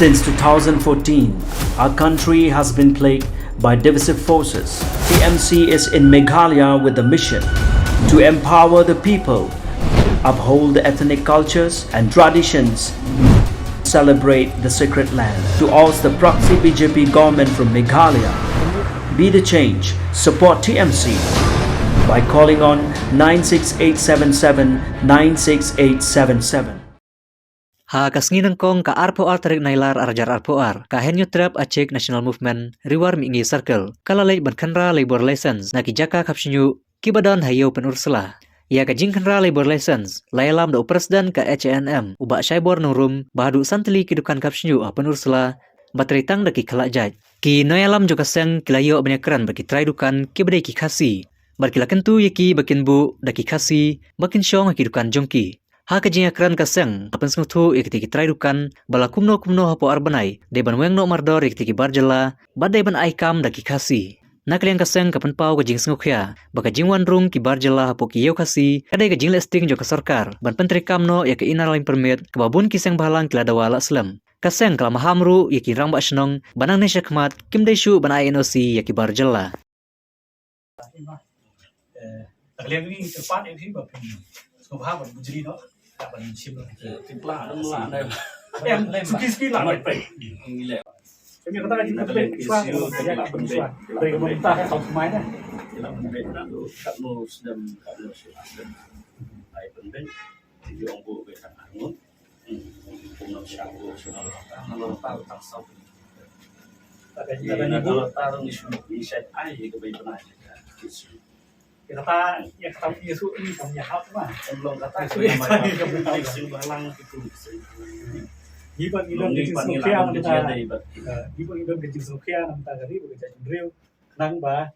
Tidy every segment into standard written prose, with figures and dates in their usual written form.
Since 2014, our country has been plagued by divisive forces. TMC is in Meghalaya with the mission to empower the people, uphold the ethnic cultures and traditions, celebrate the sacred land. To oust the proxy BJP government from Meghalaya, be the change, support TMC by calling on 96877 96877. Ha kasnginang kong ka RPOR tarik nailar arjar RPOR ka henyo trap acek National Movement Riwar Mingi Circle kalalay bankanra labor license na kijaka kapsinyu kibadan hayo penursela ya ka jingkanra labor license layalam da presiden ka HNM uba shaibor nurum bahadu santli kidukan kapsinyu penursela batritang da ki kalajaj ki noyalam juga seng kilayo banyakran bagi trai dukan kibadai ki khasi barkilakan tu yaki bakin bu da ki khasi bakin syong kidukan jongki. Ha kajing akran kaseng kapan sengtu ikti trai dukan bala kumno hapo arbanai de ban weng no mardor ikti barjala badai ban aikam daki kasi nakliang kaseng kapan pau kajing sengukya baka jingwan rung ki barjala hapo ki yeu kasi kadai kajing listing jo ka sarkar ban pentri kamno ya ke inar lain permit kebabun kiseng bahalang kila dawala aslam kaseng kala mahamru ya ki rang ba snong banang ne syakmat kim dai shu ban INOC ya ki barjala takliang ni tepat ini bab subhan bujri no tak ban sim Tiplah semua ada. em suki lah kami kata kan kita beli isu saya tak bersuara dari pemerintah kan tahu semua dah Dalam benda tu kamu sedang ai penting di orang bu be tak angun. Punya syabu sudah kalau tahu tak sah. tapi Kalau tahu isu ni saya ai ke bayi benar. kata yang tahu isu ini punya hal mah Sebelum kata nama isu balang itu. Iban idon kecil sukya kita iban idon kecil sukya kita kali bekerja jendril nang ba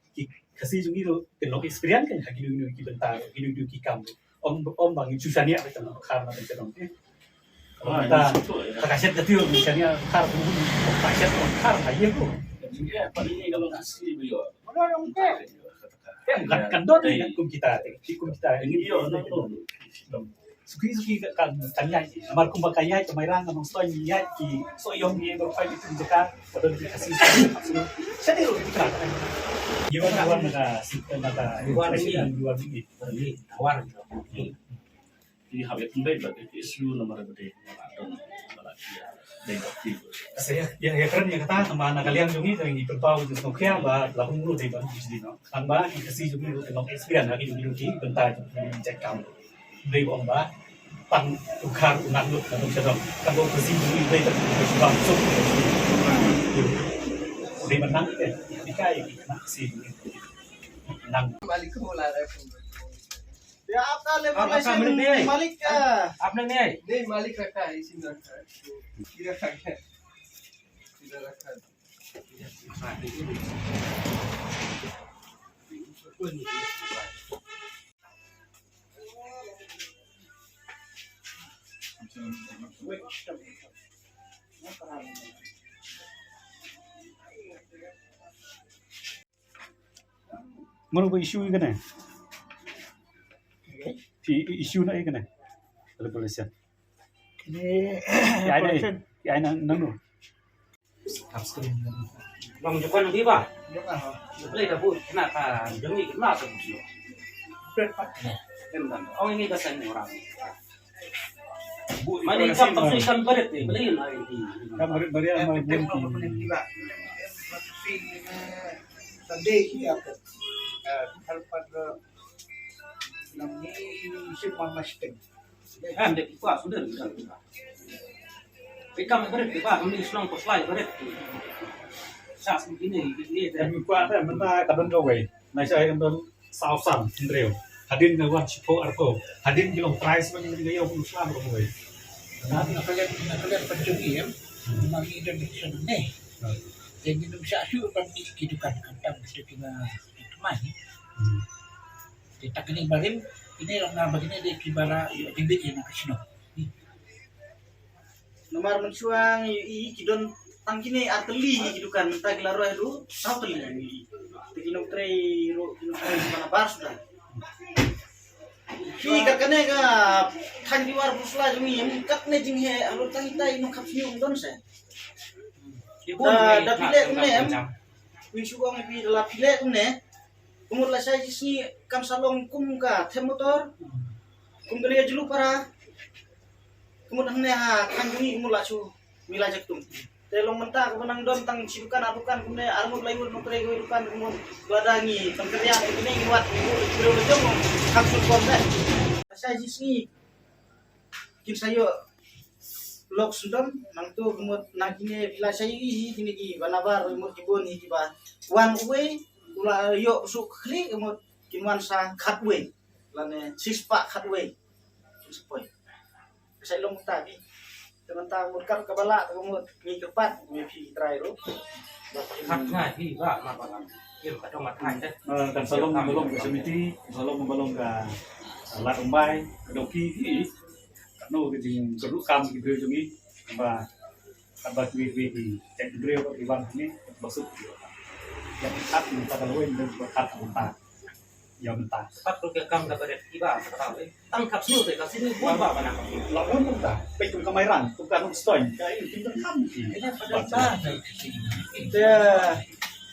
kasih jungi tu kenok experience kan hagi dulu kita bentar hidup ki kam om bang susahnya kita nak karena kita dong kita kaset kecil misalnya kar dulu kaset kar aja tu Ya, paling kalau kasih beliau. kan dot ni kum kita Ini dia suki kan tanya amar kum bakaya kemairang ngomong soy niat ki soyong ni berfai di tunjukkan pada kasih saya dulu kita gimana kawan maka luar ini awar di habis pembeli bagi isu nomor gede saya ya keren ya kata sama anak kalian jungi yang berbau di Nokia bah lalu mulu di bang di no tambah kasih jungi lu tengok experience lagi di duki bentar cek kamu beri bomba pan tukar unak lu kalau sedang kalau kasih jungi beri langsung beri menang deh dikai nak kasih jungi menang balik ke bola Ya apa Malik आपने नहीं मालिक रखा है इसी में रखा है इधर रखा है इधर रखा है Mana isu ni kan? Isu nak kan? Kalau polisian. Ini Ya ada nang. Bang Jepun nanti ba? Boleh dah pun kenapa demi kenapa tu? Kan oh ini kesan orang. Mana ikan paksikan berat ni, beli hari ini. Kan beri amal mungkin. Sunday ki apa? Hal pada namanya Simon Masting. Dek kuat sudah. Ikan berat tu ba, kami Islam poslai berat. Sas begini, Yang kuat ada mana kadang gawe. Nai saya kadang sausan sendiri. Hadin ngawan sipo arko. Hadin bilang price bagi dia yang Islam gawe. Nakalian pencuri ya. Memang Indonesia ni. Yang Indonesia asyuk kan kehidupan kantang kita teman. Kita kini barim ini orang begini dia kibara timbit yang nak sino. Nomor mensuang kidon tangkine arteli hidukan mentah gelaro itu satu lagi. Tikinok tray mana bar sudah. Ki kakane ka than diwar pusla jumi kat ne jing he alo tang itai no khap siung don se. dah pilih kumne em win sugong pi la pilih kumne kumur la sai sini kam salong kum ka them motor kum kali julu para kumur hamne ha kanjungi kumur la su mila jaktum telong mentah kemenang don tang sidukan adukan kumne armut lain motor ego dukan kumur ladangi pengkerjaan ini nguat bro jong kapsul komne sai sini kin sayo lok sudam nang tu kumut nang kini bila saya ini ki banabar kumut kibun ni kiba one way ula yo su kli kumut kinwan sa cut way lane sispa cut way sepoi saya long tadi teman-teman kumut kap kabala kumut mi kepat mi pi try ro ครับใช่พี่ว่ามาประมาณเกี่ยวกับจังหวัดไทยใช่ dan salong belum ke semiti salong belum ke lat umbai doki hi no ke jing keduk kam ki beu jungi ba ba wi di cek beu ko iwan ni masuk yang kat minta kalau ini berkat minta yang minta ครับโปรแกรมกับประเด็นที่ว่าเราตั้งขับสู้เลยกับสิ่งที่ว่าว่านะ lawan minta pe tung kamairan tung kan stoin kai pinter kam ki Ini pada bahasa dia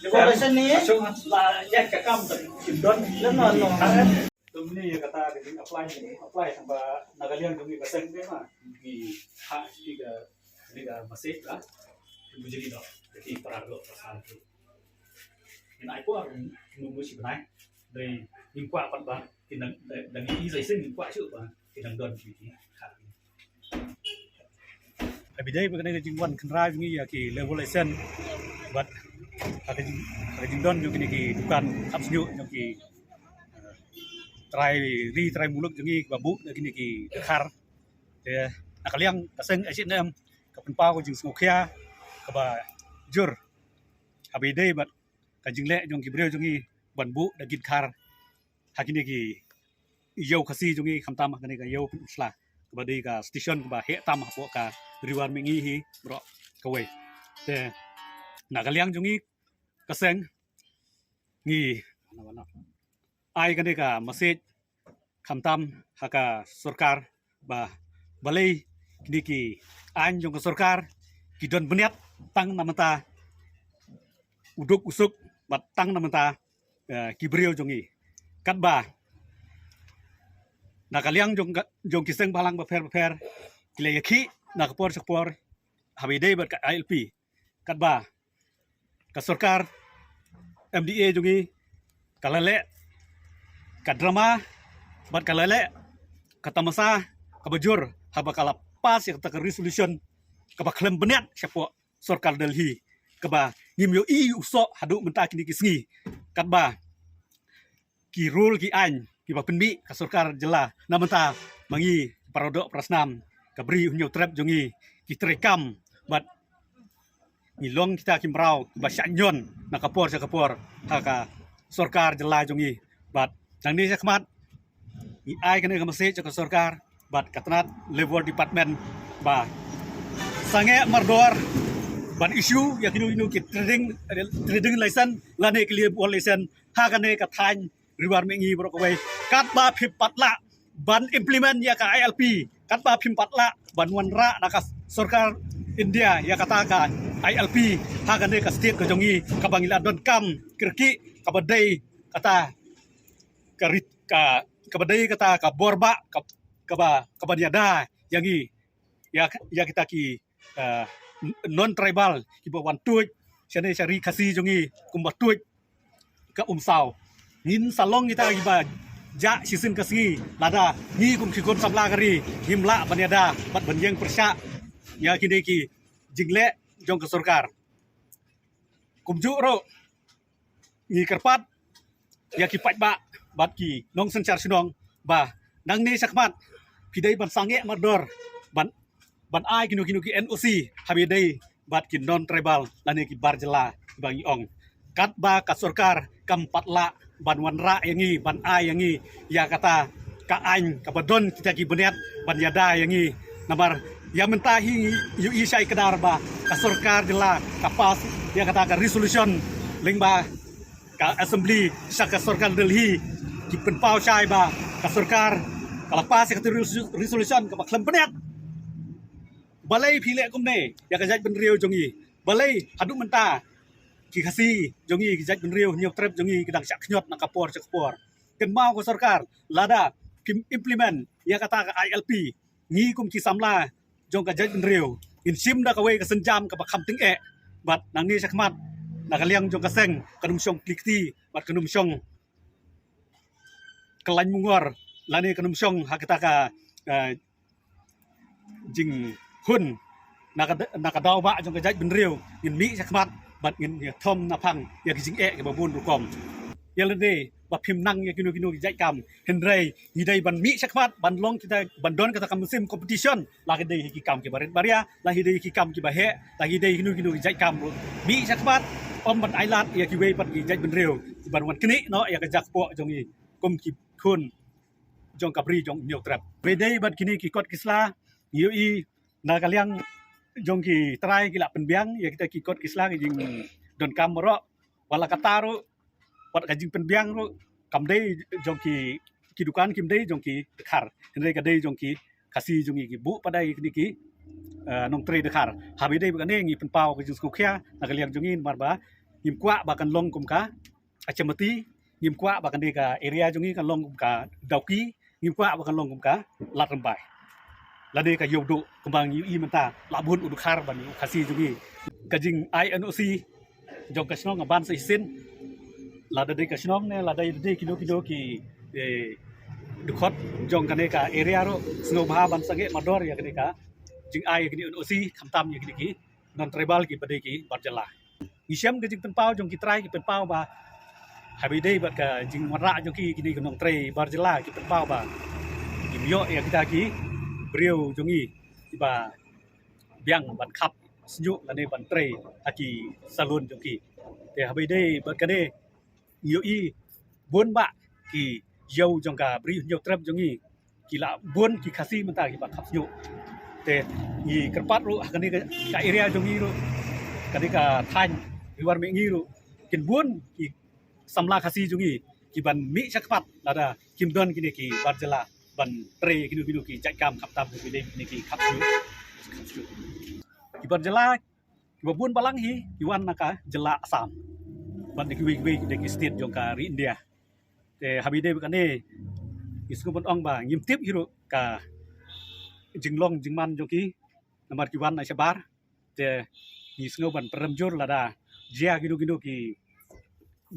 revolution ni masuk la yak ka kam tak kindon non non tum ni kata ke apply sampai nagalian kami pasang dia mah ni ha ni ga masih lah jadi dah jadi peralo pasal tu ini aku nunggu si benai dari minggu apa bah kita dan ini saya sendiri minggu aja bah kita don jadi Habis dari berkenaan jingwan kenra ini ya ki levelation buat ada jingdon yang kini ki bukan absenyu yang ki try muluk jangi babu kini ki dekar ya nakaliang kaseng asyik nem kapenpau ko jing smokia kaba jur habis dari buat kajing le jong ki breu jangi banbu dagit kar hakini ki yau kasi jangi kamtam kani ka yau usla kaba di ka station kaba he tam hapo ka riwan mingi hi bro kawe te nakaliang jangi kaseng ngi ai kan ka masjid kamtam haka sarkar ba balai kini ki an jong sarkar ki don beniat tang namata uduk usuk bat tang namata ki brio jongi kat ba nakaliang jong kiseng balang ba per kile yaki nakapor sakpor habide bat ka ILP kat ba ka sarkar MDA jongi kalale kadrama bat kalale katamasa kabajur haba kala pas yang tak resolution kaba klem beniat siapa sarkar Delhi kaba ngimyo I usok hadu mentah kini kisngi katba ki rule ki an ki ba penbi ka sarkar jela namenta mangi parodok prasnam kabri unyo trap jongi ki terekam bat ngilong kita kimrau ba syanyon nakapor sakapor haka sarkar jela jongi bat nang ni sakmat ni ai kan ka message ka sarkar bat katnat level department ba sange mardor ban issue ya kinu ki trading license lane clear bol license ha kan ka than riwar mengi bro ko wai kat ba phip patla ban implement ya ka ILP kat ba phim patla ban wanra naka sarkar India ya kata ka ILP ha kan ka state ka jongi ka bangila don kam kirki ka badai kata ka badai kata ka borba ka banyada yangi ya kita ki non tribal kiba wan tuj chane chari khasi jongi kumba tuj ka saw nin salong kita kiba ja sisin kasi lada ni kum kikon sabla kari himla banyada bat banyeng persya ya kini ki jingle jong ka sarkar kumju ro ni kerpat ya ki paj ba bat ki nong sencar sinong ba nang ni sakmat pidai ban sange mardor ban ai kinu ki NOC habidai bat ki non tribal lani ki barjela bang iong kat ba ka sarkar kam patla ban wanra yangi ban ai yangi ya kata ka an ka badon kita ki beniat ban yada yangi namar ya mentahi yu isai kedar ba ka sarkar jela ka pas ya kata ka resolution lingba ka assembly sa ka sarkar Delhi ki penpau chai ba ka sarkar kala pas ka resolution ka klem beniat balai phile kumne ya ka jaj ben riau jongi balai hadu menta ki khasi jongi ki jaj benriu nyok trep jongi kedang sak knyot nak kapor cak kapor ken mau ko sarkar lada implement ya kata ILP ngi kum ki samla jong ka jaj benriu in sim da ka we ka senjam ka bakam ting e bat nang ni sakmat nak liang jong ka seng kanum syong klikti bat kanum syong kelain mungor lani kanum syong hakita ka jing hun nakadaw ba jong ka jaj benriu in mi sakmat bat in thom na phang ya ki jing e ka babun rukom yalade ba phim nang ya kinu ki jaj kam hendrai ni dai ban mi sakmat ban long kita ban don kata kam musim competition la ki dai ki kam ki baret baria la hi dai ki kam ki bahe la hi dai kinu ki jaj kam mi sakmat om ban ailat ya ki we pat ki jaj benriu ban wan kini no ya ka jak po jong i kum ki khun jong kapri jong nyok trap we dai bat kini ki kot kisla yui na kaliang jong ki try ki la penbiang ya kita ki kot kisla ki jing don kam ro wala kataru wat ka jing penbiang ro kam dei jong ki dukan kim dei jong ki khar hendai ka dei jong ki kasi jong ki bu padai ni ki nong tre de khar habi dei ba ne ngi pen pau ka jing sku khia na kaliang jong in mar ba ngim kwa ba kan long kum ka achamati ngim kwa ba kan dei ka area jong kan long kum ka dauki ngim kwa ba kan long kum ka lat rambai la dei ka yodu kembang yu menta labun udu khar ban kasi jungi kajing INOC jong ka snong ban sa isin la dei ka snong ne la dei kino ki dukot jong ka ne ka area ro sno bha ban sange mador ya ka ne ka jing INOC khamtam ya ki non tribal ki badai ki barjala ngisem ka jing penpau jong ki trai ki penpau ba habi dei bat ka jing mara jong ki ni nong tre barjala ki penpau ba yo ya kita ki beriau jongi tiba biang ban khap sejuk lane ban tre aki salun jongi te habai dei ban kane yoi bon ba ki yau jongka bri nyok trap jongi ki la bon ki khasi menta ki ba khap sejuk te ni kerpat ru kane ka area jongi ru kane ka than riwar me ngi ru kin bon ki samla khasi jongi ki ban mi sakpat lada kim don kini ki barjala ban tre kinu ki jaj kam khap tam ki ni ki khap su ki ban jela ki babun balang hi ki wan naka jela asam ban ki wi de ki state jong ka ri India te habide kan ne isku bon ong ba ngim tip hiru ka jinglong jingman jong ki namar ki wan na sabar te ni sngo ban peremjur lada jia kinu ki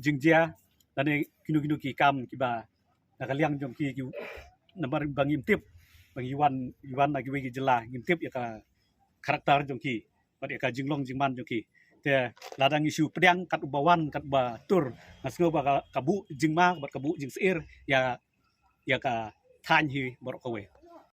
jingjia dan kinu ki kam ki ba nakaliang jong ki nambar bang imtip bang iwan lagi bagi jelah imtip ya ka karakter jongki pada ya ka jinglong jingman jongki te ladang isu pedang kat ubawan kat ba tur nasgo ba kabu jingma bat kabu jing seir ya ka than hi borok kawe